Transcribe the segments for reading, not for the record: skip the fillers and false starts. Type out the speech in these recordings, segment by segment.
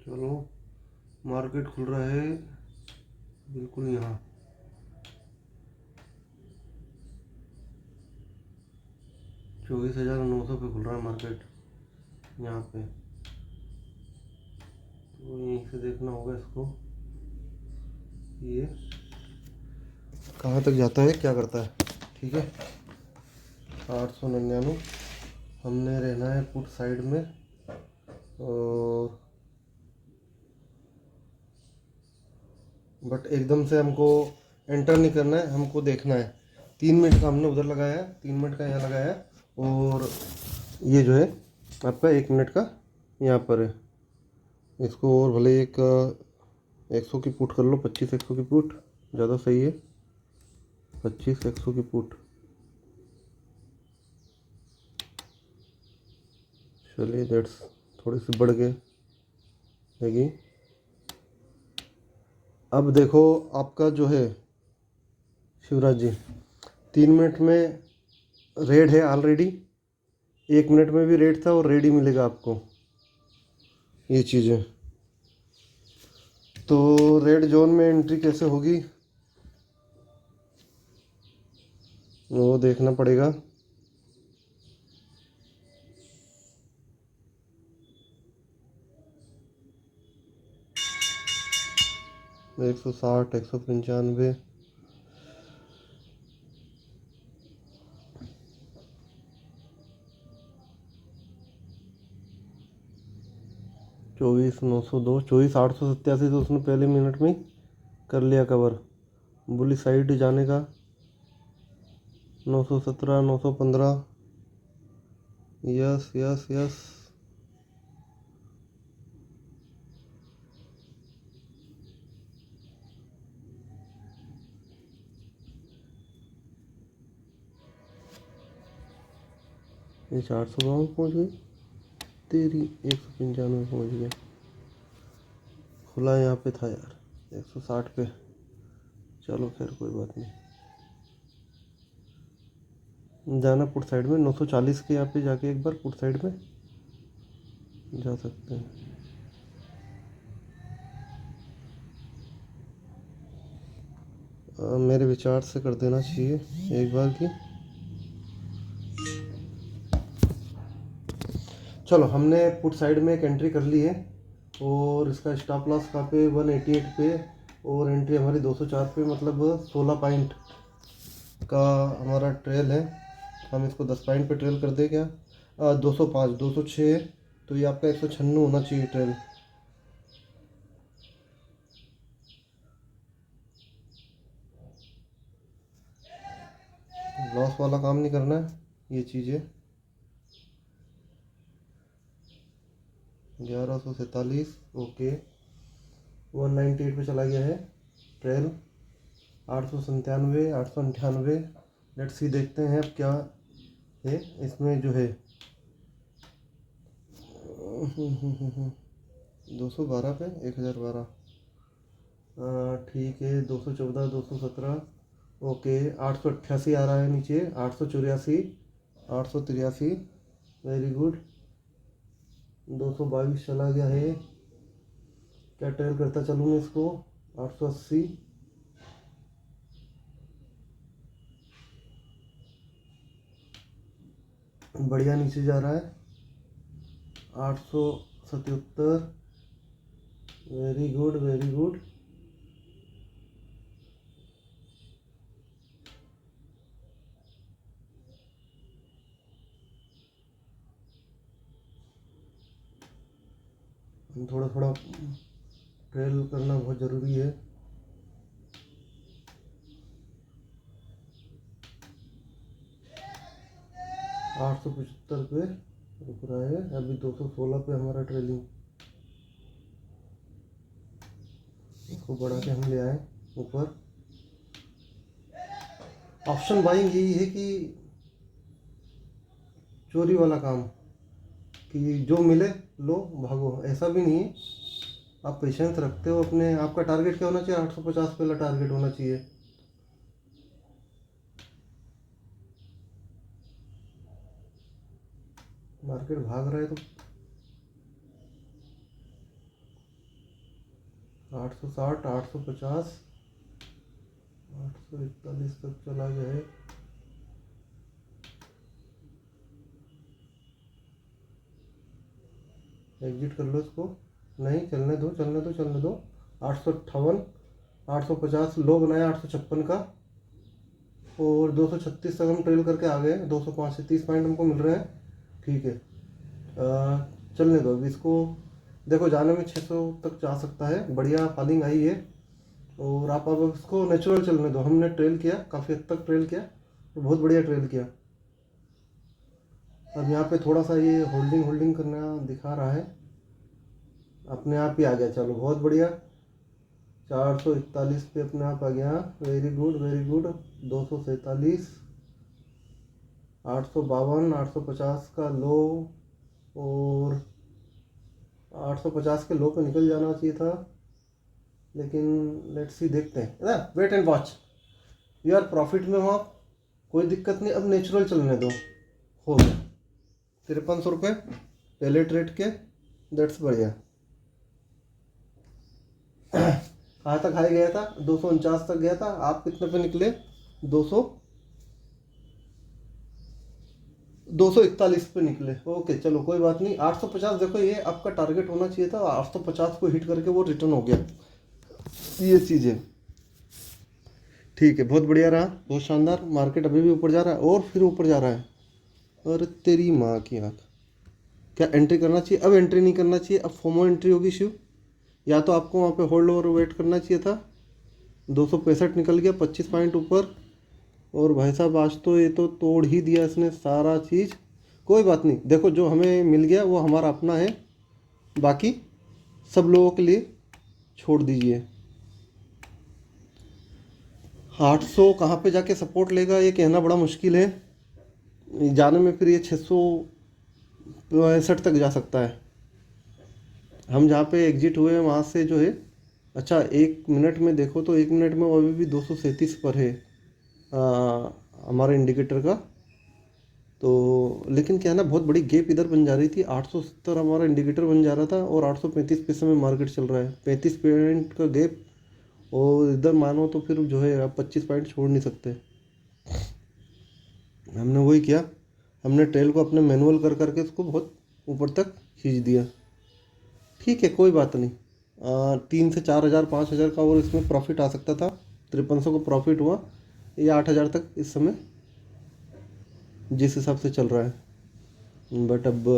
चलो, मार्केट खुल रहा है बिल्कुल यहाँ। $24,900 पे खुल रहा है मार्केट यहाँ पे। तो यहीं से देखना होगा इसको, ये कहाँ तक जाता है, क्या करता है। ठीक है, 899 हमने रहना है पुट साइड में। और बट एकदम से हमको एंटर नहीं करना है, हमको देखना है। 3 मिनट का हमने उधर लगाया है, 3 मिनट का यहाँ लगाया है, और ये जो है आपका 1 मिनट का यहाँ पर है। इसको और भले 100 की पुट कर लो, 25 100 की पुट ज़्यादा सही है। 25 100 की पुट, चलिए दैट्स थोड़ी सी बढ़ गए लगी। अब देखो आपका जो है शिवराज जी, 3 मिनट में रेड है ऑलरेडी, 1 मिनट में भी रेड था और रेड ही मिलेगा आपको ये चीज़ें। तो रेड जोन में एंट्री कैसे होगी वो देखना पड़ेगा। 160 195, 24,902, 24,887 तो उसने पहले मिनट में ही कर लिया कवर। बुली साइड जाने का 917 915, यस यस यस। ये 452 पहुँच गई, तेरी 195 पहुँच गया। खुला यहाँ पे था यार 160 पे, चलो खैर कोई बात नहीं। जाना पुट साइड में 940 के यहाँ पे जाके एक बार पुट साइड में जा सकते हैं। मेरे विचार से कर देना चाहिए एक बार की। चलो, हमने पुट साइड में एक एंट्री कर ली है, और इसका स्टॉप लॉस कहाँ पे 188 पे, और एंट्री हमारी 204 पे, मतलब 16 पॉइंट का हमारा ट्रेल है। हम इसको 10 पॉइंट पे ट्रेल कर दे क्या? 205 206, तो ये आपका 196 होना चाहिए ट्रेल। लॉस वाला काम नहीं करना है ये चीज़ें। 1147, ओके, 198 पे चला गया है ट्रेल। 897 898, लेट्स सी, देखते हैं अब क्या है इसमें जो है। 212 पे 1012, ठीक है। 214 217, ओके। 888 आ रहा है नीचे, 884 883, वेरी गुड। 222 चला गया है, क्या ट्रेल करता चलूँ मैं इसको? 880, बढ़िया नीचे जा रहा है। 877, वेरी गुड वेरी गुड। थोड़ा थोड़ा ट्रेल करना बहुत ज़रूरी है। 875 पे रुक रहा है अभी, 216 पे हमारा ट्रेलिंग। इसको बढ़ा के हम ले आए ऊपर। ऑप्शन बाइंग यही है कि चोरी वाला काम, कि जो मिले लो भागो, ऐसा भी नहीं है। आप पेशेंस रखते हो अपने, आपका टारगेट क्या होना चाहिए? 850 पहला टारगेट होना चाहिए। मार्केट भाग रहा है तो 860, 850, 841 तक चला गया है। एग्जिट कर लो इसको, नहीं चलने दो चलने दो चलने दो। 858, 850 लो बनाया 856 का, और 236 तक हम ट्रेल करके आ गए। 205 से 30 पॉइंट हमको मिल रहे हैं, ठीक है। चलने दो अभी इसको। देखो जाने में 600 तक जा सकता है, बढ़िया फॉलिंग आई है। और आप अब इसको नेचुरल चलने दो। हमने ट्रेल किया, काफ़ी हद तक ट्रेल किया, तो बहुत बढ़िया ट्रेल किया। अब यहाँ पे थोड़ा सा ये होल्डिंग होल्डिंग करना दिखा रहा है, अपने आप ही आ गया। चलो बहुत बढ़िया, 441 पे अपने आप आ गया। Very good very good. 247, 852, 850 का लो, और 850 के लो पे निकल जाना चाहिए था, लेकिन लेट्स सी, देखते हैं ना। Wait and watch. यार प्रॉफिट में हो आप, कोई दिक्कत नहीं। अब नेचुरल चलने दो, हो गया 5300 रुपये पहले ट्रेड के। दैट्स बढ़िया। कहाँ तक हाई गया था? 249 तक गया था। आप कितने पे निकले? 241 पे निकले। ओके चलो कोई बात नहीं। 850 देखो ये आपका टारगेट होना चाहिए था, 850 को हिट करके वो रिटर्न हो गया। ये चीज़ें ठीक है, बहुत बढ़िया रहा, बहुत शानदार। मार्केट अभी भी ऊपर जा रहा है, और फिर ऊपर जा रहा है। और तेरी माँ की आँख, क्या एंट्री करना चाहिए? अब एंट्री नहीं करना चाहिए, अब फोमो एंट्री होगी शिव। या तो आपको वहाँ पे होल्ड ओवर वेट करना चाहिए था। 265 निकल गया, 25 पॉइंट ऊपर। और भाई साहब आज तो ये तो तोड़ ही दिया इसने सारा चीज़। कोई बात नहीं, देखो जो हमें मिल गया वो हमारा अपना है, बाकी सब लोगों के लिए छोड़ दीजिए। 800 कहाँ पे जाके सपोर्ट लेगा ये कहना बड़ा मुश्किल है, जाने में फिर ये 665 तक जा सकता है। हम जहाँ पे एग्जिट हुए वहाँ से जो है, अच्छा 1 मिनट में देखो तो 1 मिनट में वो अभी भी 237 पर है हमारे इंडिकेटर का। तो लेकिन क्या है ना, बहुत बड़ी गैप इधर बन जा रही थी। 870 हमारा इंडिकेटर बन जा रहा था, और 835 पे समय मार्केट चल रहा है, 35 पॉइंट का गैप। और इधर मानो तो फिर जो है आप 25 पॉइंट छोड़ नहीं सकते। हमने वही किया, हमने ट्रेल को अपने मैनुअल कर करके उसको बहुत ऊपर तक खींच दिया। ठीक है कोई बात नहीं, 3 से 4 हज़ार 5 हज़ार का और इसमें प्रॉफिट आ सकता था। 5300 को प्रॉफिट हुआ, ये 8 हज़ार तक इस समय जिस हिसाब से चल रहा है। बट अब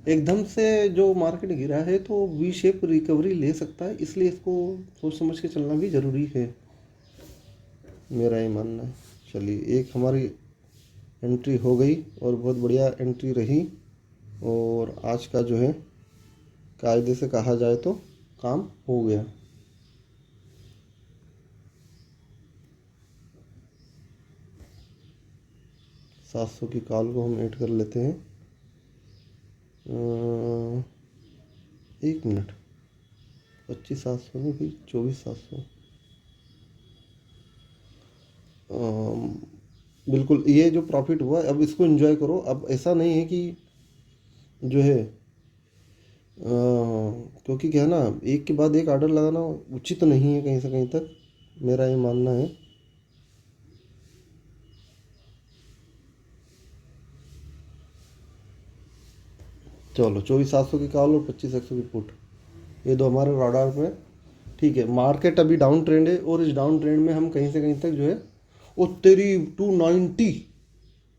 एकदम से जो मार्केट गिरा है तो वी शेप रिकवरी ले सकता है, इसलिए इसको सोच समझ के चलना भी ज़रूरी है, मेरा ये मानना है। चलिए एक हमारी एंट्री हो गई, और बहुत बढ़िया एंट्री रही, और आज का जो है कायदे से कहा जाए तो काम हो गया। सात सौ की कॉल को हम ऐड कर लेते हैं। 1 मिनट, 25,700 नहीं भाई, 24,700। बिल्कुल, ये जो प्रॉफिट हुआ अब इसको एंजॉय करो। अब ऐसा नहीं है कि जो है क्योंकि क्या है ना, एक के बाद एक ऑर्डर लगाना उचित नहीं है कहीं से कहीं तक, मेरा ये मानना है। चलो 24,700 की कॉल और 25,100 की पुट, ये दो हमारे राडार पे। ठीक है, मार्केट अभी डाउन ट्रेंड है, और इस डाउन ट्रेंड में हम कहीं से कहीं तक जो है, ओ तेरी 290,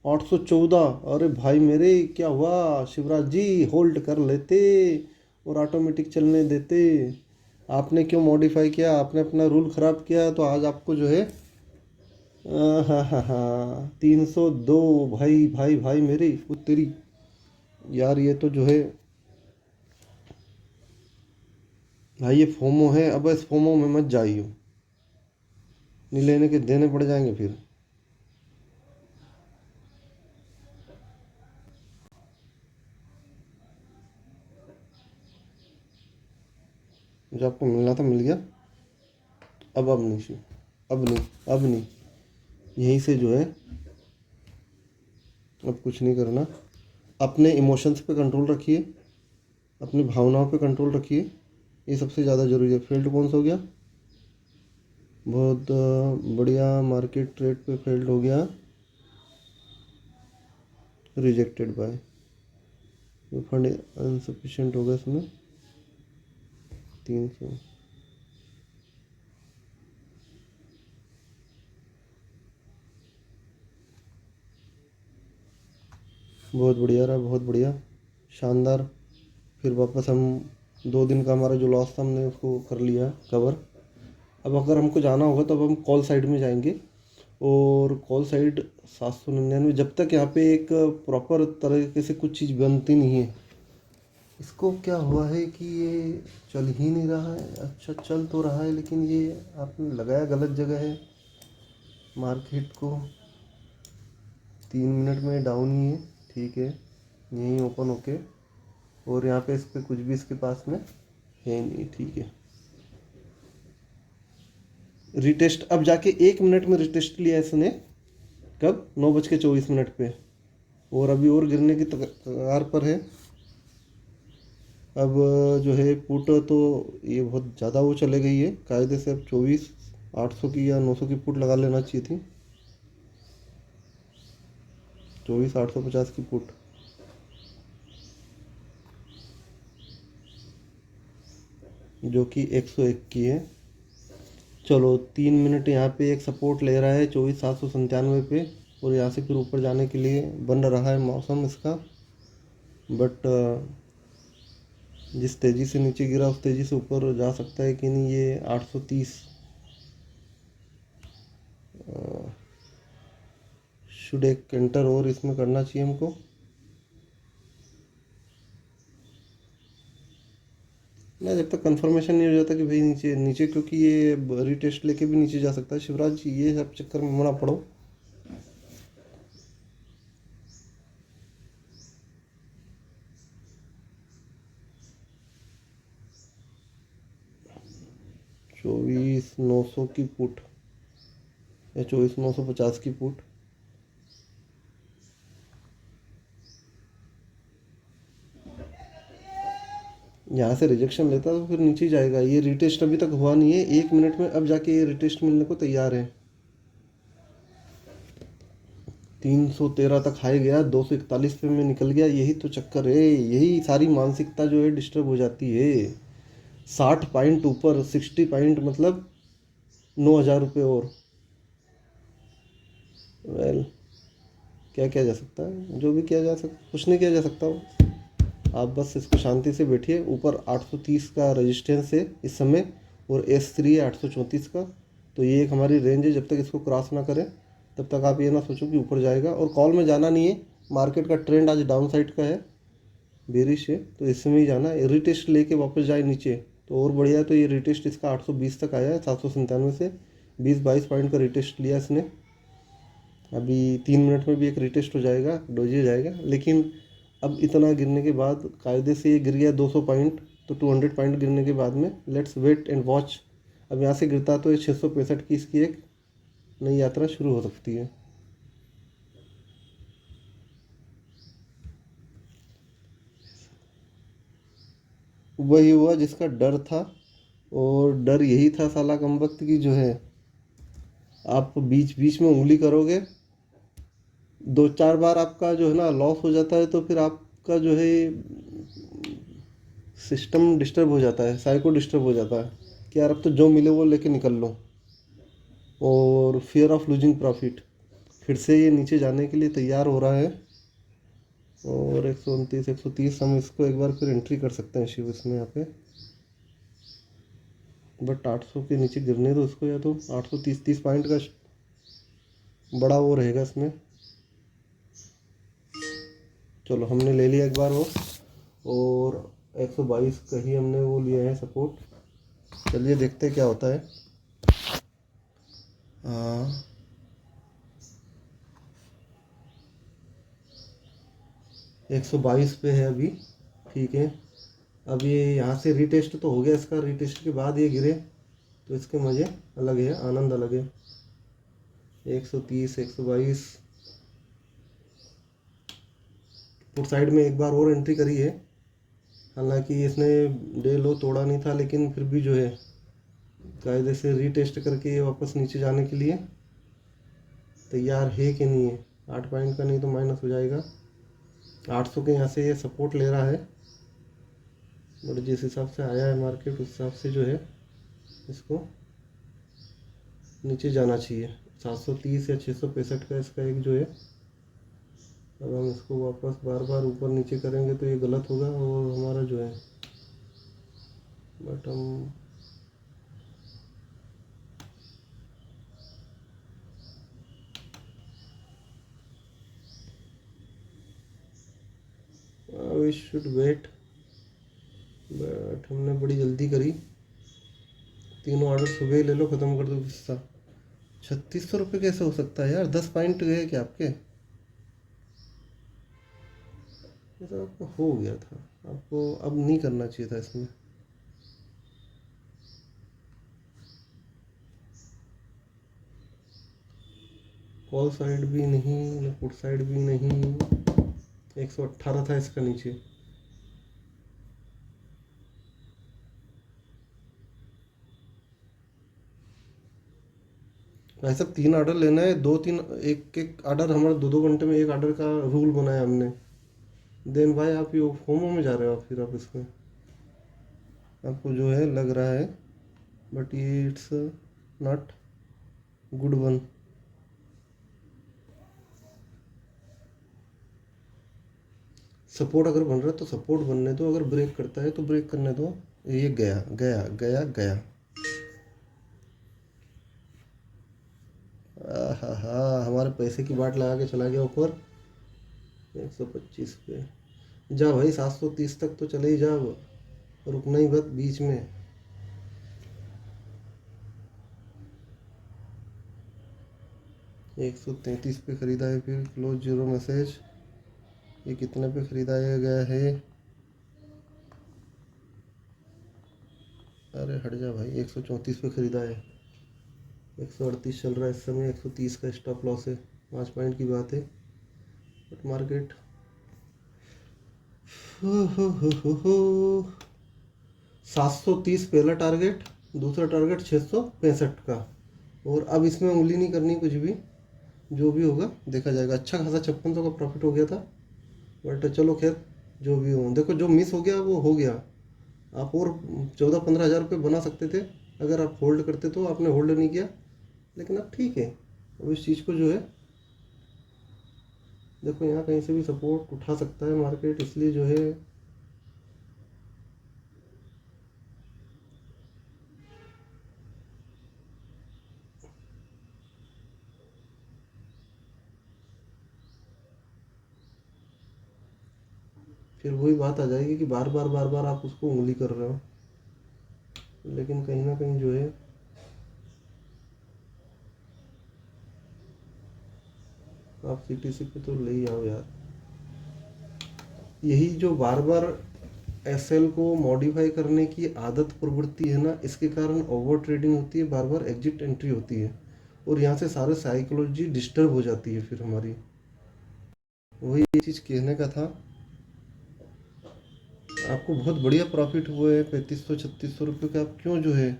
814। अरे भाई मेरे क्या हुआ शिवराज जी, होल्ड कर लेते और ऑटोमेटिक चलने देते। आपने क्यों मॉडिफाई किया? आपने अपना रूल ख़राब किया, तो आज आपको जो है हाँ हाँ हाँ 302। भाई भाई भाई मेरी वो तेरी, यार ये तो जो है भाई, ये फोमो है। अब इस फोमो में मत जाइयो, नहीं लेने के देने पड़ जाएंगे फिर। जो आपको मिलना था मिल गया। अब नहीं शिव, अब नहीं, अब नहीं। यहीं से जो है अब कुछ नहीं करना। अपने इमोशंस पे कंट्रोल रखिए, अपनी भावनाओं पे कंट्रोल रखिए, ये सबसे ज़्यादा ज़रूरी है। फेल्ड कौन सा हो गया? बहुत बढ़िया, मार्केट रेट पे फेल्ड हो गया, रिजेक्टेड बाय, फंड अनसफिशिएंट हो गया इसमें 300। बहुत बढ़िया रहा, बहुत बढ़िया, शानदार। फिर वापस हम 2 दिन का हमारा जो लॉस था हमने उसको कर लिया कवर। अब अगर हमको जाना होगा तो अब हम कॉल साइड में जाएंगे, और कॉल साइड 799, जब तक यहाँ पे एक प्रॉपर तरीके से कुछ चीज़ बनती नहीं है। इसको क्या हुआ है कि ये चल ही नहीं रहा है। अच्छा चल तो रहा है लेकिन ये आपने लगाया गलत जगह है मार्केट को। 3 मिनट में डाउन ही है, ठीक है, यहीं ओपन होके, और यहाँ पे इस पर कुछ भी इसके पास में है नहीं, ठीक है। रिटेस्ट अब जाके 1 मिनट में रिटेस्ट लिया इसने, कब? 9:24 पे, और अभी और गिरने की कगार पर है। अब जो है पुट तो ये बहुत ज़्यादा वो चले गई है कायदे से। अब 24,800 की या 900 की पुट लगा लेना चाहिए थी, 24,850 की पुट। जो कि 101 की है। चलो 3 मिनट यहाँ पे एक सपोर्ट ले रहा है 24,797 पे, और यहाँ से फिर ऊपर जाने के लिए बन रहा है मौसम इसका। बट जिस तेज़ी से नीचे गिरा उस तेज़ी से ऊपर जा सकता है कि नहीं, ये 830 शुड एक एंटर और इसमें करना चाहिए हमको। ना जब तक कंफर्मेशन नहीं हो जाता कि भाई नीचे नीचे, क्योंकि ये रिटेस्ट लेके भी नीचे जा सकता है शिवराज जी, ये सब चक्कर में मना पड़ो। चौबीस 900 की पुट या 24,950 की पुट, यहाँ से रिजेक्शन लेता तो फिर नीचे जाएगा। ये रिटेस्ट अभी तक हुआ नहीं है, 1 मिनट में अब जाके ये रिटेस्ट मिलने को तैयार है। 313 तक हाई गया, 241 पे में निकल गया। यही तो चक्कर है, यही सारी मानसिकता जो है डिस्टर्ब हो जाती है। 60 पॉइंट ऊपर, 60 पॉइंट मतलब 9,000 रुपये और। वेल क्या किया जा सकता है, जो भी किया जा सकता, कुछ नहीं किया जा सकता हो। आप बस इसको शांति से बैठिए। ऊपर 830 का रेजिस्टेंस है इस समय, और S3 है 834 का। तो ये एक हमारी रेंज है, जब तक इसको क्रॉस ना करें तब तक आप ये ना सोचो कि ऊपर जाएगा। और कॉल में जाना नहीं है, मार्केट का ट्रेंड आज डाउन साइड का है, बेरिश है, तो इसमें ही जाना है। रिटेस्ट लेके वापस जाए नीचे तो और बढ़िया। तो ये रिटेस्ट इसका 820 तक आया है 797 से, 20-22 पॉइंट का रिटेस्ट लिया इसने। अभी 3 मिनट में भी एक रिटेस्ट हो जाएगा, डोजी जाएगा। लेकिन अब इतना गिरने के बाद, कायदे से ये गिर गया 200 पॉइंट, तो 200 पॉइंट गिरने के बाद में लेट्स वेट एंड वॉच। अब यहाँ से गिरता तो ये 665 की इसकी एक नई यात्रा शुरू हो सकती है। वही हुआ जिसका डर था, और डर यही था साला कमबख्त की जो है, आप बीच बीच में उंगली करोगे, 2-4 बार आपका जो है ना लॉस हो जाता है, तो फिर आपका जो है सिस्टम डिस्टर्ब हो जाता है, साइको डिस्टर्ब हो जाता है कि यार अब तो जो मिले वो लेके निकल लो, और फियर ऑफ लूजिंग प्रॉफिट। फिर से ये नीचे जाने के लिए तैयार हो रहा है, और 129 130 हम इसको एक बार फिर एंट्री कर सकते हैं शिव इसमें यहाँ पे। बट 800 के नीचे गिरने दो इसको, या तो 830 पॉइंट का बड़ा वो रहेगा इसमें। चलो हमने ले लिया एक बार वो, और 122 का ही हमने वो लिया है सपोर्ट। चलिए देखते हैं क्या होता है। 122 पे है अभी, ठीक है। अब ये यहाँ से रिटेस्ट तो हो गया इसका, रिटेस्ट के बाद ये गिरे तो इसके मज़े अलग है, आनंद अलग है। 130 122 पुट साइड में एक बार और एंट्री करी है, हालांकि इसने डे लो तोड़ा नहीं था, लेकिन फिर भी जो है कायदे से रीटेस्ट करके ये वापस नीचे जाने के लिए तैयार है कि नहीं है। 8 पॉइंट का नहीं तो माइनस हो जाएगा। 800 के यहाँ से ये सपोर्ट ले रहा है, बट जिस हिसाब से आया है मार्केट उस हिसाब से जो है इसको नीचे जाना चाहिए। 730 या 665 का इसका एक जो है, अब हम इसको वापस बार बार ऊपर नीचे करेंगे तो ये गलत होगा और हमारा जो है बट हम वी शुड वेट, बट हमने बड़ी जल्दी करी। तीनों ऑर्डर सुबह ही ले लो, ख़त्म कर दो किस्सा। 3600 रुपये कैसे हो सकता है यार? 10 पॉइंट गए क्या आपके? ये तो आपको हो गया था, आपको अब नहीं करना चाहिए था इसमें। कॉल साइड भी नहीं, पुट साइड भी नहीं। 118 था इसका नीचे। भाई साहब 3 ऑर्डर लेना है, 2-3 एक एक ऑर्डर, हमारा 2-2 घंटे में एक ऑर्डर का रूल बनाया हमने। देन भाई आप ये फोमो में जा रहे हो आप, फिर आप इसमें आपको जो है लग रहा है, बट ये it's not good one. Support अगर बन रहा है तो सपोर्ट बनने दो, अगर ब्रेक करता है तो ब्रेक करने दो। ये गया गया गया गया। हाँ, हमारे पैसे की बाट लगा के चला गया ऊपर 125 पे। जा भाई 730 तक तो चले ही जा, रुकना ही बस बीच में। एक 133 पे खरीदा है, फिर क्लोज जीरो मैसेज। ये कितने पे खरीदाया गया है? अरे हट जा भाई, 134 पे खरीदा है। 138 चल रहा है इस समय, 130 का स्टॉप लॉस है। 5 पॉइंट की बात है, बट मार्केट 730 पहला टारगेट, दूसरा टारगेट 665 का। और अब इसमें उंगली नहीं करनी कुछ भी, जो भी होगा देखा जाएगा। अच्छा खासा 5600 का प्रॉफिट हो गया था, बट चलो खैर जो भी हो। देखो जो मिस हो गया वो हो गया। आप और 14-15 हज़ार रुपये बना सकते थे अगर आप होल्ड करते, तो आपने होल्ड नहीं किया। लेकिन अब ठीक है, अब इस चीज़ को जो है देखो यहाँ कहीं से भी सपोर्ट उठा सकता है मार्केट, इसलिए जो है फिर वही बात आ जाएगी कि बार बार बार बार आप उसको उंगली कर रहे हो। लेकिन कहीं ना कहीं जो है आप सीटीसी पे तो ले ही आओ यार। यही जो बार बार एसएल को मॉडिफाई करने की आदत प्रवृत्ति है ना, इसके कारण ओवर ट्रेडिंग होती है, बार बार एग्जिट एंट्री होती है, और यहाँ से सारे साइकोलॉजी डिस्टर्ब हो जाती है फिर हमारी। वही ये चीज़ कहने का था। आपको बहुत बढ़िया प्रॉफिट हुए हैं 3500-3600 रुपये का, आप क्यों जो है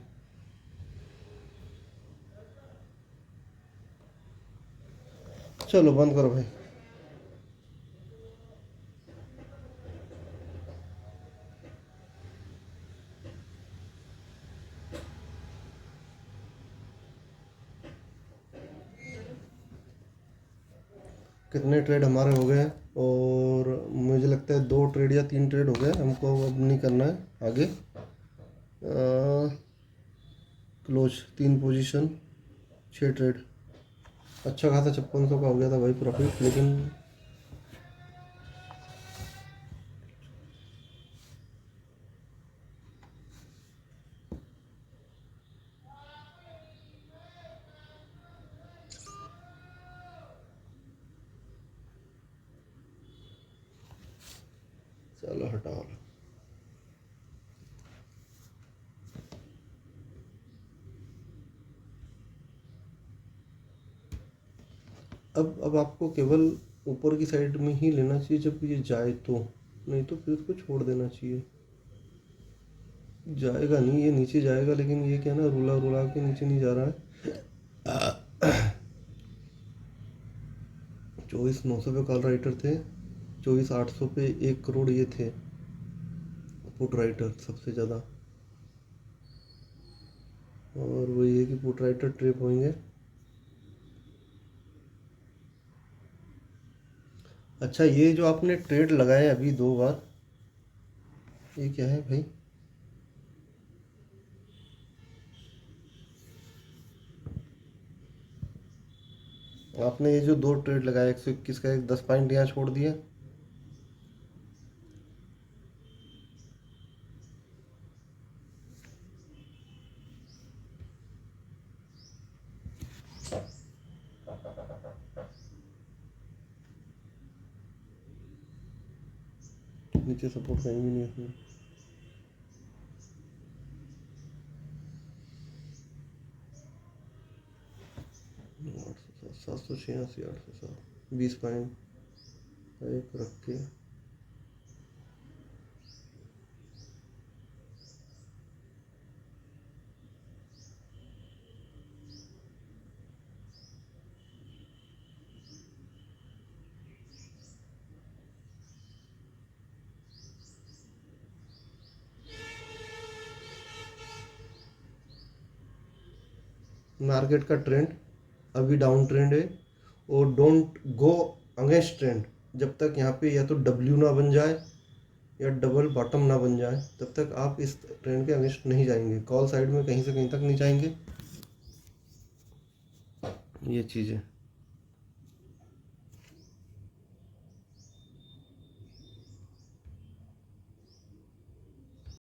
चलो बंद करो भाई। कितने ट्रेड हमारे हो गए हैं, और मुझे लगता है 2 ट्रेड या 3 ट्रेड हो गए, हमको अब नहीं करना है आगे। Close 3 position 6 trade. अच्छा खासा 5600 का हो गया था भाई प्रॉफिट, लेकिन चलो हटाओ। अब आपको केवल ऊपर की साइड में ही लेना चाहिए जब ये जाए तो, नहीं तो फिर उसको छोड़ देना चाहिए। जाएगा नहीं, ये नीचे जाएगा, लेकिन ये क्या ना रुला रुला के नीचे नहीं जा रहा है। 24,900 पे कॉल राइटर थे, 24,800 पे 1 करोड़ ये थे पुट राइटर सबसे ज़्यादा। और वही है कि पुट राइटर ट्रिप होंगे। अच्छा, ये जो आपने ट्रेड लगाए अभी 2 बार, ये क्या है भाई? आपने ये जो 2 ट्रेड लगाए 121 का, एक 10 पॉइंट यहाँ छोड़ दिया। नीचे सपोर्ट कहीं भी नहीं है इसमें। 786, 807, 20 पॉइंट एक रख के मार्केट का ट्रेंड अभी डाउन ट्रेंड है, और डोंट गो अगेंस्ट ट्रेंड। जब तक यहाँ पे या तो डब्ल्यू ना बन जाए या डबल बॉटम ना बन जाए, तब तक आप इस ट्रेंड के अगेंस्ट नहीं जाएंगे। कॉल साइड में कहीं से कहीं तक नहीं जाएंगे, ये चीज़ है।